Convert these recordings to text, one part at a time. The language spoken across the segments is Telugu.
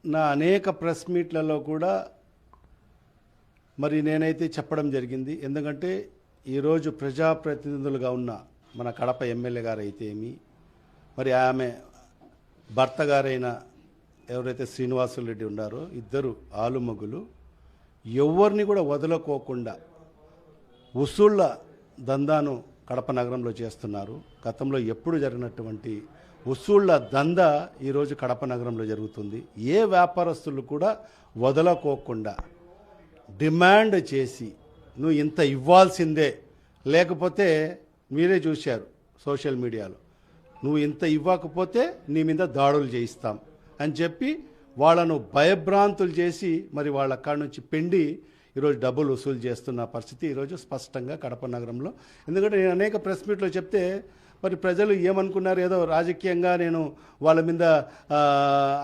నా అనేక ప్రెస్ మీట్లలో కూడా మరి నేనైతే చెప్పడం జరిగింది. ఎందుకంటే ఈరోజు ప్రజాప్రతినిధులుగా ఉన్న మన కడప ఎమ్మెల్యే గారు అయితే ఏమి, మరి ఆమె భర్త గారైన ఎవరైతే శ్రీనివాసులు రెడ్డి ఉన్నారో, ఇద్దరు ఆలుమగులు ఎవరిని కూడా వదులుకోకుండా వసూళ్ల దందాను కడప నగరంలో చేస్తున్నారు. గతంలో ఎప్పుడు జరిగినటువంటి వసూళ్ల దందా ఈరోజు కడప నగరంలో జరుగుతుంది. ఏ వ్యాపారస్తులు కూడా వదలకోకుండా డిమాండ్ చేసి నువ్వు ఇంత ఇవ్వాల్సిందే, లేకపోతే మీరే చూశారు సోషల్ మీడియాలో, నువ్వు ఇంత ఇవ్వకపోతే నీ మీద దాడులు చేయిస్తాం అని చెప్పి వాళ్ళను భయభ్రాంతులు చేసి మరి వాళ్ళ అక్కడి నుంచి పెండి ఈరోజు డబ్బులు వసూలు చేస్తున్న పరిస్థితి ఈరోజు స్పష్టంగా కడప నగరంలో. ఎందుకంటే నేను అనేక ప్రెస్ మీట్లో చెప్తే మరి ప్రజలు ఏమనుకున్నారు, ఏదో రాజకీయంగా నేను వాళ్ళ మీద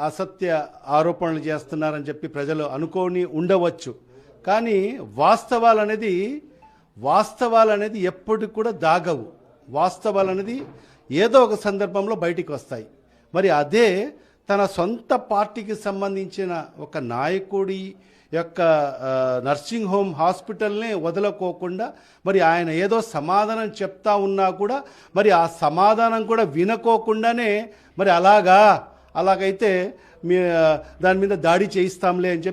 అసత్య ఆరోపణలు చేస్తున్నారని చెప్పి ప్రజలు అనుకోని ఉండవచ్చు. కానీ వాస్తవాలు అనేది ఎప్పటికి కూడా దాగవు. వాస్తవాలు అనేది ఏదో ఒక సందర్భంలో బయటికి వస్తాయి. మరి అదే తన సొంత పార్టీకి సంబంధించిన ఒక నాయకుడి యొక్క నర్సింగ్ హోమ్ హాస్పిటల్ని వదలకోకుండా మరి ఆయన ఏదో సమాధానం చెప్తా ఉన్నా కూడా మరి ఆ సమాధానం కూడా వినకోకుండానే మరి అలాగైతే దాని మీద దాడి చేయిస్తాంలే అని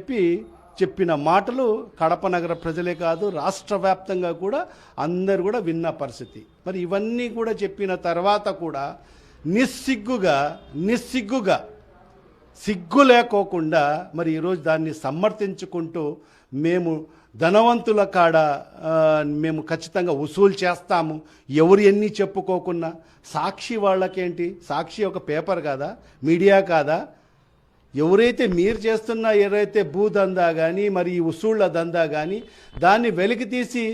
చెప్పిన మాటలు కడప నగర ప్రజలే కాదు, రాష్ట్ర వ్యాప్తంగా కూడా అందరు కూడా విన్న పరిస్థితి. మరి ఇవన్నీ కూడా చెప్పిన తర్వాత కూడా నిస్సిగ్గుగా సిగ్గు లేకోకుండా మరి ఈరోజు దాన్ని సమర్థించుకుంటూ మేము ధనవంతుల కాడ మేము ఖచ్చితంగా వసూలు చేస్తాము, ఎవరు ఎన్ని చెప్పుకోకున్నా. సాక్షి వాళ్ళకేంటి, సాక్షి ఒక పేపర్ కాదా, మీడియా కాదా? ఎవరైతే మీరు చేస్తున్న ఏదైతే భూదందా కానీ మరి ఈ వసూళ్ల దందా కానీ దాన్ని వెలికి తీసి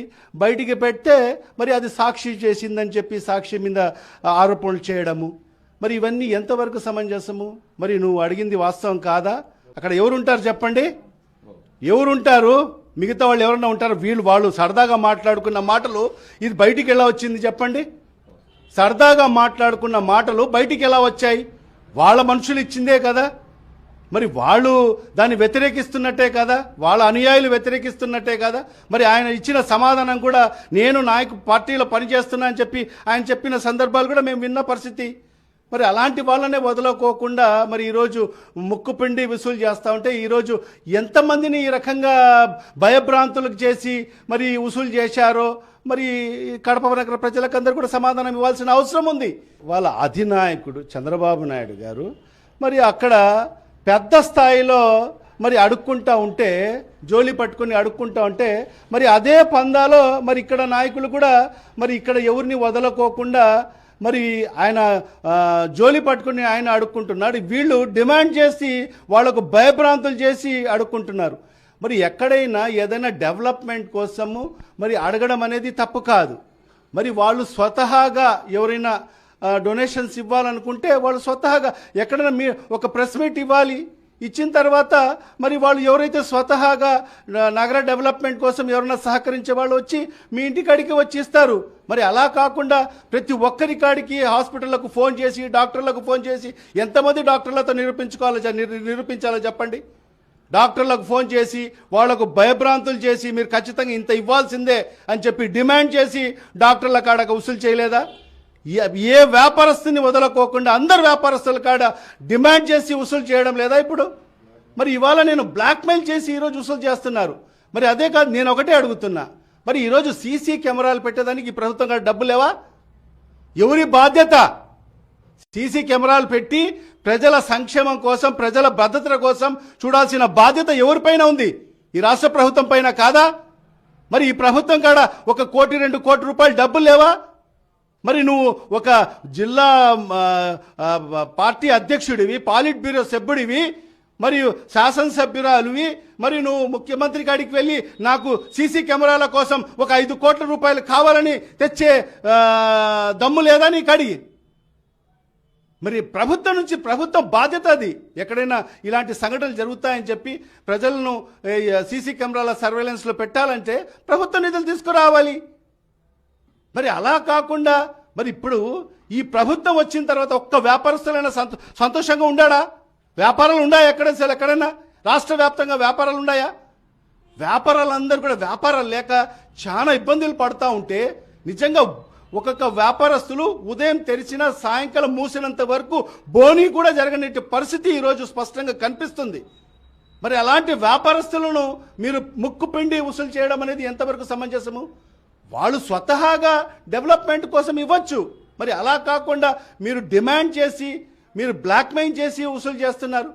బయటికి పెడితే మరి అది సాక్షి చేసిందని చెప్పి సాక్షి మీద ఆరోపణలు చేయడము, మరి ఇవన్నీ ఎంతవరకు సమంజసము? మరి నువ్వు అడిగింది వాస్తవం కాదా? అక్కడ ఎవరుంటారు చెప్పండి, ఎవరుంటారు? మిగతా వాళ్ళు ఎవరన్నా ఉంటారు? వాళ్ళు సరదాగా మాట్లాడుకున్న మాటలు ఇది బయటికి ఎలా వచ్చింది చెప్పండి? సరదాగా మాట్లాడుకున్న మాటలు బయటికి ఎలా వచ్చాయి? వాళ్ళ మనుషులు ఇచ్చిందే కదా. మరి వాళ్ళు దాన్ని వ్యతిరేకిస్తున్నట్టే కదా, వాళ్ళ అనుయాయులు వ్యతిరేకిస్తున్నట్టే కదా. మరి ఆయన ఇచ్చిన సమాధానం కూడా నేను పార్టీలో పనిచేస్తున్నా అని చెప్పి ఆయన చెప్పిన సందర్భాలు కూడా మేము విన్న పరిస్థితి. మరి అలాంటి వాళ్ళనే వదలకోకుండా మరి ఈరోజు ముక్కుపిండి వసూలు చేస్తూ ఉంటే ఈరోజు ఎంతమందిని ఈ రకంగా భయభ్రాంతులకు చేసి మరి వసూలు చేశారో మరి కడప నగర ప్రజలకందరూ కూడా సమాధానం ఇవ్వాల్సిన అవసరం ఉంది. వాళ్ళ అధినాయకుడు చంద్రబాబు నాయుడు గారు మరి అక్కడ పెద్ద స్థాయిలో మరి అడుక్కుంటా ఉంటే, జోలి పట్టుకుని అడుక్కుంటా ఉంటే మరి అదే పందాలో మరి ఇక్కడ నాయకులు కూడా మరి ఇక్కడ ఎవరిని వదలకోకుండా మరి ఆయన జోలి పట్టుకుని ఆయన అడుక్కుంటున్నాడు. వీళ్ళు డిమాండ్ చేసి వాళ్లకు భయభ్రాంతులు చేసి అడుక్కుంటున్నారు. మరి ఎక్కడైనా ఏదైనా డెవలప్మెంట్ కోసము మరి అడగడం అనేది తప్పు కాదు. మరి వాళ్ళు స్వతహాగా ఎవరైనా డొనేషన్స్ ఇవ్వాలనుకుంటే వాళ్ళు స్వతహాగా ఎక్కడైనా ఒక ప్రెస్ మీట్ ఇవ్వాలి. ఇచ్చిన తర్వాత మరి వాళ్ళు ఎవరైతే స్వతహాగా నగర డెవలప్మెంట్ కోసం ఎవరైనా సహకరించే వాళ్ళు వచ్చి మీ ఇంటికాడికి వచ్చి ఇస్తారు. మరి అలా కాకుండా ప్రతి ఒక్కరి కాడికి హాస్పిటళ్లకు ఫోన్ చేసి డాక్టర్లకు ఫోన్ చేసి ఎంతమంది డాక్టర్లతో నిరూపించాలో చెప్పండి? డాక్టర్లకు ఫోన్ చేసి వాళ్లకు భయభ్రాంతులు చేసి మీరు ఖచ్చితంగా ఇంత ఇవ్వాల్సిందే అని చెప్పి డిమాండ్ చేసి డాక్టర్ల కాడకు వసూలు చేయలేదా? ఏ వ్యాపారస్తుని వదలకోకుండా అందరు వ్యాపారస్తుల కాడ డిమాండ్ చేసి వసూలు చేయడం లేదా ఇప్పుడు? మరి ఇవాళ నేను బ్లాక్మెయిల్ చేసి ఈరోజు వసూలు చేస్తున్నారు. మరి అదే కాదు, నేను ఒకటే అడుగుతున్నా, మరి ఈరోజు సీసీ కెమెరాలు పెట్టేదానికి ఈ ప్రభుత్వం కాడ డబ్బు లేవా? ఎవరి బాధ్యత? సీసీ కెమెరాలు పెట్టి ప్రజల సంక్షేమం కోసం ప్రజల భద్రత కోసం చూడాల్సిన బాధ్యత ఎవరిపైన ఉంది? ఈ రాష్ట్ర ప్రభుత్వం పైన కాదా? మరి ఈ ప్రభుత్వం కాడ 1 కోటి 2 కోట్ల రూపాయలు డబ్బులు లేవా? మరి నువ్వు ఒక జిల్లా పార్టీ అధ్యక్షుడివి, పాలిట్ బ్యూరో సభ్యుడివి, మరియు శాసనసభ్యురాలువి, మరి నువ్వు ముఖ్యమంత్రి కాడికి వెళ్ళి నాకు సీసీ కెమెరాల కోసం 5 కోట్ల రూపాయలు కావాలని తెచ్చే దమ్ము లేదా నీ కాడికి? మరి ప్రభుత్వం బాధ్యత అది. ఎక్కడైనా ఇలాంటి సంఘటనలు జరుగుతాయని చెప్పి ప్రజలను సీసీ కెమెరాల సర్వేలెన్స్లో పెట్టాలంటే ప్రభుత్వ నిధులు తీసుకురావాలి. మరి అలా కాకుండా మరి ఇప్పుడు ఈ ప్రభుత్వం వచ్చిన తర్వాత ఒక్క వ్యాపారస్తులైనా సంతోషంగా ఉండాడా? వ్యాపారాలు ఉన్నాయా ఎక్కడైనా రాష్ట్ర వ్యాప్తంగా వ్యాపారాలు ఉన్నాయా? వ్యాపారాలందరూ కూడా వ్యాపారాలు లేక చాలా ఇబ్బందులు పడుతూ ఉంటే నిజంగా ఒక్కొక్క వ్యాపారస్తులు ఉదయం తెరిచిన సాయంకాలం మూసినంత వరకు బోనీ కూడా జరగని పరిస్థితి ఈరోజు స్పష్టంగా కనిపిస్తుంది. మరి అలాంటి వ్యాపారస్తులను మీరు ముక్కు పిండి వసూలు చేయడం అనేది ఎంతవరకు సమంజసము? వాళ్ళు స్వతహాగా డెవలప్మెంట్ కోసం ఇవ్వచ్చు. మరి అలా కాకుండా మీరు డిమాండ్ చేసి మీరు బ్లాక్మెయిల్ చేసి వసూలు చేస్తున్నారు.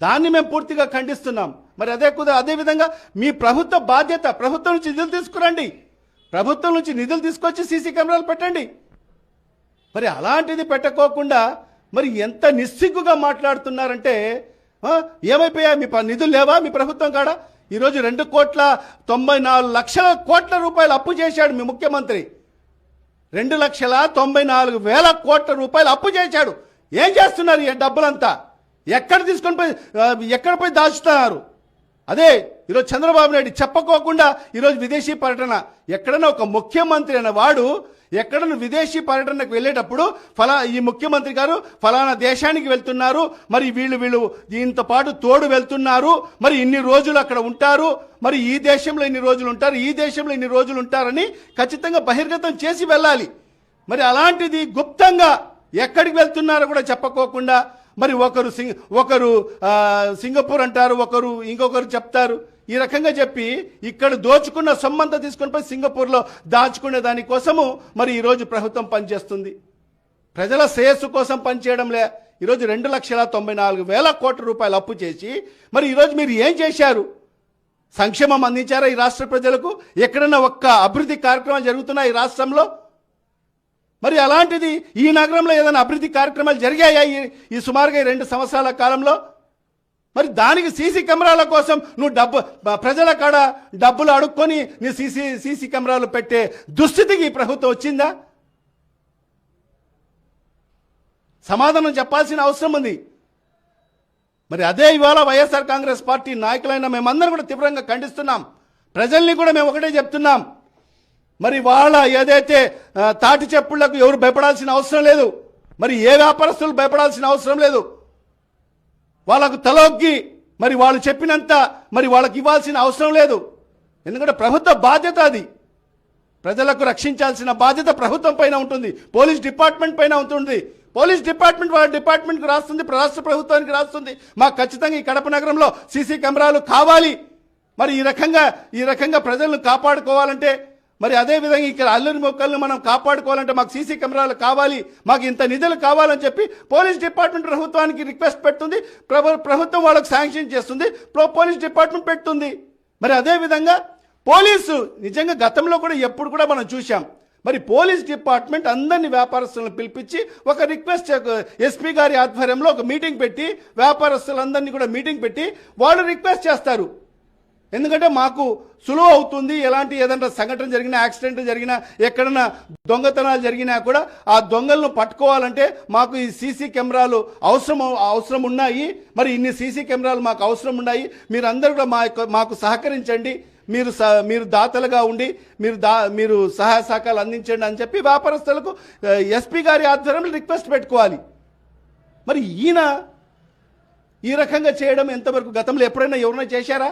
దాన్ని మేము పూర్తిగా ఖండిస్తున్నాం. మరి అదేవిధంగా మీ ప్రభుత్వ బాధ్యత, ప్రభుత్వం నుంచి నిధులు తీసుకురండి, ప్రభుత్వం నుంచి నిధులు తీసుకొచ్చి సీసీ కెమెరాలు పెట్టండి. మరి అలాంటిది పెట్టకోకుండా మరి ఎంత నిస్సిగ్గుగా మాట్లాడుతున్నారంటే ఏమైపోయా? మీ నిధులు లేవా మీ ప్రభుత్వం కాడ? ఈరోజు 2,94,00,000 కోట్ల రూపాయలు అప్పు చేశాడు మీ ముఖ్యమంత్రి. 2,94,000 కోట్ల రూపాయలు అప్పు చేశాడు. ఏం చేస్తున్నారు ఈ డబ్బులంతా? ఎక్కడ తీసుకొని పోయి ఎక్కడ పోయి దాచుతున్నారు? అదే ఈరోజు చంద్రబాబు నాయుడు చెప్పకోకుండా ఈరోజు విదేశీ పర్యటన. ఎక్కడన్నా ఒక ముఖ్యమంత్రి అనే వాడు ఎక్కడన్నా విదేశీ పర్యటనకు వెళ్ళేటప్పుడు ఈ ముఖ్యమంత్రి గారు ఫలానా దేశానికి వెళ్తున్నారు, మరి వీళ్ళు దీంతో పాటు తోడు వెళ్తున్నారు, మరి ఇన్ని రోజులు అక్కడ ఉంటారు, మరి ఈ దేశంలో ఇన్ని రోజులు ఉంటారు, ఈ దేశంలో ఇన్ని రోజులు ఉంటారని ఖచ్చితంగా బహిర్గతం చేసి వెళ్ళాలి. మరి అలాంటిది గుప్తంగా ఎక్కడికి వెళ్తున్నారో కూడా చెప్పకోకుండా మరి ఒకరు సింగపూర్ అంటారు, ఇంకొకరు చెప్తారు. ఈ రకంగా చెప్పి ఇక్కడ దోచుకున్న సొమ్మంతా తీసుకొని పోయి సింగపూర్లో దాచుకునే దానికోసము మరి ఈరోజు ప్రభుత్వం పనిచేస్తుంది. ప్రజల శ్రేయస్సు కోసం పనిచేయడంలే. ఈరోజు 2,94,000 కోట్ల రూపాయలు అప్పు చేసి మరి ఈరోజు మీరు ఏం చేశారు? సంక్షేమం అందించారా ఈ రాష్ట్ర ప్రజలకు? ఎక్కడన్నా ఒక్క అభివృద్ధి కార్యక్రమాలు జరుగుతున్నాయి ఈ రాష్ట్రంలో? మరి అలాంటిది ఈ నగరంలో ఏదైనా అభివృద్ధి కార్యక్రమాలు జరిగాయా ఈ సుమారుగా 2 సంవత్సరాల కాలంలో? మరి దానికి సీసీ కెమెరాల కోసం నువ్వు ప్రజల కాడ డబ్బులు అడుక్కొని నీ సీసీ కెమెరాలు పెట్టే దుస్థితికి ఈ ప్రభుత్వం వచ్చిందా? సమాధానం చెప్పాల్సిన అవసరం ఉంది. మరి అదే ఇవాళ వైఎస్ఆర్ కాంగ్రెస్ పార్టీ నాయకులైన మేమందరం కూడా తీవ్రంగా ఖండిస్తున్నాం. ప్రజల్ని కూడా మేము ఒకటే చెప్తున్నాం, మరి వాళ్ళ ఏదైతే తాటి చెప్పుళ్లకు ఎవరు భయపడాల్సిన అవసరం లేదు, మరి ఏ వ్యాపారస్తులు భయపడాల్సిన అవసరం లేదు. వాళ్ళకు తలొగ్గి మరి వాళ్ళు చెప్పినంత మరి వాళ్ళకి ఇవ్వాల్సిన అవసరం లేదు. ఎందుకంటే ప్రభుత్వ బాధ్యత అది. ప్రజలకు రక్షించాల్సిన బాధ్యత ప్రభుత్వం పైన ఉంటుంది, పోలీస్ డిపార్ట్మెంట్ పైన ఉంటుంది. పోలీస్ డిపార్ట్మెంట్ వాళ్ళ డిపార్ట్మెంట్కి రాస్తుంది, రాష్ట్ర ప్రభుత్వానికి రాస్తుంది, మాకు ఖచ్చితంగా ఈ కడప నగరంలో సీసీ కెమెరాలు కావాలి. మరి ఈ రకంగా ప్రజలను కాపాడుకోవాలంటే, మరి అదేవిధంగా ఇక్కడ అల్లరి మొక్కలను మనం కాపాడుకోవాలంటే మాకు సీసీ కెమెరాలు కావాలి, మాకు ఇంత నిధులు కావాలని చెప్పి పోలీస్ డిపార్ట్మెంట్ ప్రభుత్వానికి రిక్వెస్ట్ పెడుతుంది, ప్రభుత్వం వాళ్ళకు శాంక్షన్ చేస్తుంది, పోలీస్ డిపార్ట్మెంట్ పెడుతుంది. మరి అదేవిధంగా పోలీసు నిజంగా గతంలో కూడా ఎప్పుడు కూడా మనం చూసాం, మరి పోలీస్ డిపార్ట్మెంట్ అందరినీ వ్యాపారస్తులను పిలిపించి ఒక రిక్వెస్ట్, ఎస్పీ గారి ఆధ్వర్యంలో ఒక మీటింగ్ పెట్టి వ్యాపారస్తులందరినీ కూడా మీటింగ్ పెట్టి వాళ్ళు రిక్వెస్ట్ చేస్తారు. ఎందుకంటే మాకు సులువు అవుతుంది, ఎలాంటి ఏదైనా సంఘటన జరిగినా, యాక్సిడెంట్ జరిగినా, ఎక్కడన్నా దొంగతనాలు జరిగినా కూడా ఆ దొంగలను పట్టుకోవాలంటే మాకు ఈ సీసీ కెమెరాలు అవసరం ఉన్నాయి. మరి ఇన్ని సీసీ కెమెరాలు మాకు అవసరం ఉన్నాయి, మీరందరూ కూడా మాకు సహకరించండి, మీరు దాతలుగా ఉండి మీరు సహాయ సహకారాలు అందించండి అని చెప్పి వ్యాపారస్తులకు ఎస్పీ గారి ఆధ్వర్యంలో రిక్వెస్ట్ పెట్టుకోవాలి. మరి ఈయన ఈ రకంగా చేయడం ఎంతవరకు గతంలో ఎప్పుడైనా ఎవరైనా చేశారా?